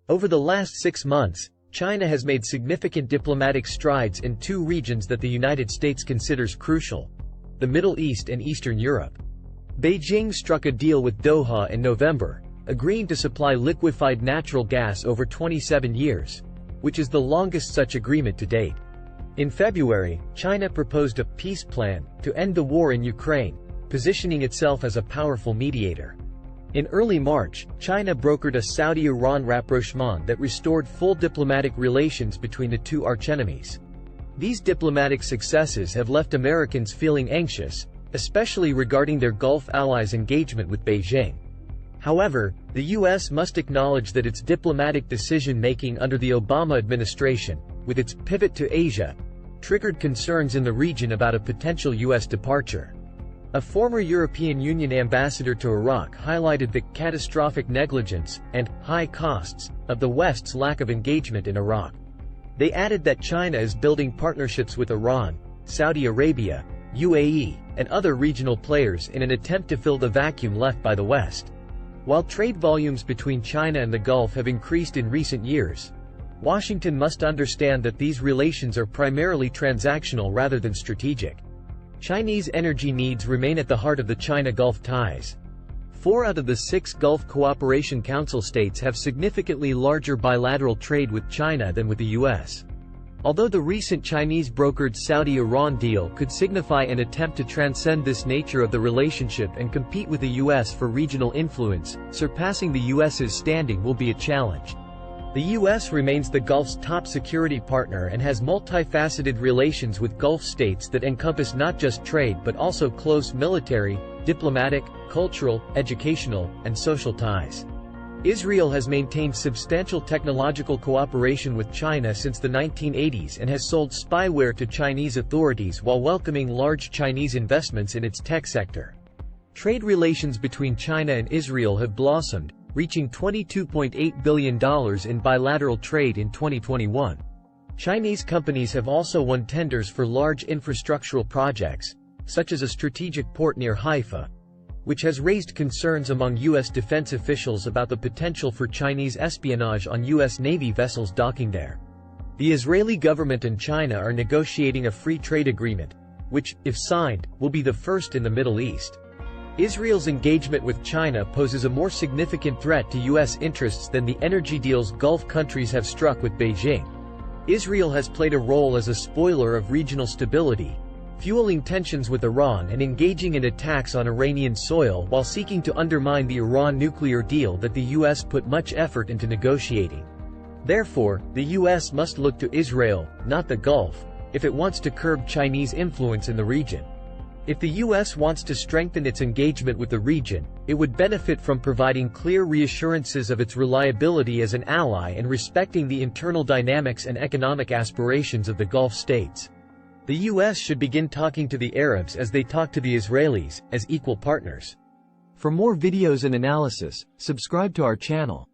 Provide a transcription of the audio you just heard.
Over the last 6 months, China has made significant diplomatic strides in two regions that the United States considers crucial: the Middle East and Eastern Europe. Beijing struck a deal with Doha in November, agreeing to supply liquefied natural gas over 27 years, which is the longest such agreement to date. In February, China proposed a peace plan to end the war in Ukraine, positioning itself as a powerful mediator. In early March, China brokered a Saudi-Iran rapprochement that restored full diplomatic relations between the two archenemies. These diplomatic successes have left Americans feeling anxious, especially regarding their Gulf allies' engagement with Beijing. However, the U.S. must acknowledge that its diplomatic decision-making under the Obama administration, with its pivot to Asia, triggered concerns in the region about a potential U.S. departure. A former European Union ambassador to Iraq highlighted the catastrophic negligence and high costs of the West's lack of engagement in Iraq. They added that China is building partnerships with Iran, Saudi Arabia, UAE, and other regional players in an attempt to fill the vacuum left by the West. While trade volumes between China and the Gulf have increased in recent years, Washington must understand that these relations are primarily transactional rather than strategic. Chinese energy needs remain at the heart of the China-Gulf ties. 4 out of the 6 Gulf Cooperation Council states have significantly larger bilateral trade with China than with the U.S. Although the recent Chinese-brokered Saudi-Iran deal could signify an attempt to transcend this nature of the relationship and compete with the U.S. for regional influence, surpassing the U.S.'s standing will be a challenge. The U.S. remains the Gulf's top security partner and has multifaceted relations with Gulf states that encompass not just trade but also close military, diplomatic, cultural, educational, and social ties. Israel has maintained substantial technological cooperation with China since the 1980s and has sold spyware to Chinese authorities while welcoming large Chinese investments in its tech sector. Trade relations between China and Israel have blossomed, reaching $22.8 billion in bilateral trade in 2021. Chinese companies have also won tenders for large infrastructural projects, such as a strategic port near Haifa, which has raised concerns among U.S. defense officials about the potential for Chinese espionage on U.S. Navy vessels docking there. The Israeli government and China are negotiating a free trade agreement, which, if signed, will be the first in the Middle East. Israel's engagement with China poses a more significant threat to U.S. interests than the energy deals Gulf countries have struck with Beijing. Israel has played a role as a spoiler of regional stability, fueling tensions with Iran and engaging in attacks on Iranian soil while seeking to undermine the Iran nuclear deal that the U.S. put much effort into negotiating. Therefore, the U.S. must look to Israel, not the Gulf, if it wants to curb Chinese influence in the region. If the U.S. wants to strengthen its engagement with the region, it would benefit from providing clear reassurances of its reliability as an ally and respecting the internal dynamics and economic aspirations of the Gulf states. The U.S. should begin talking to the Arabs as they talk to the Israelis, as equal partners. For more videos and analysis, subscribe to our channel.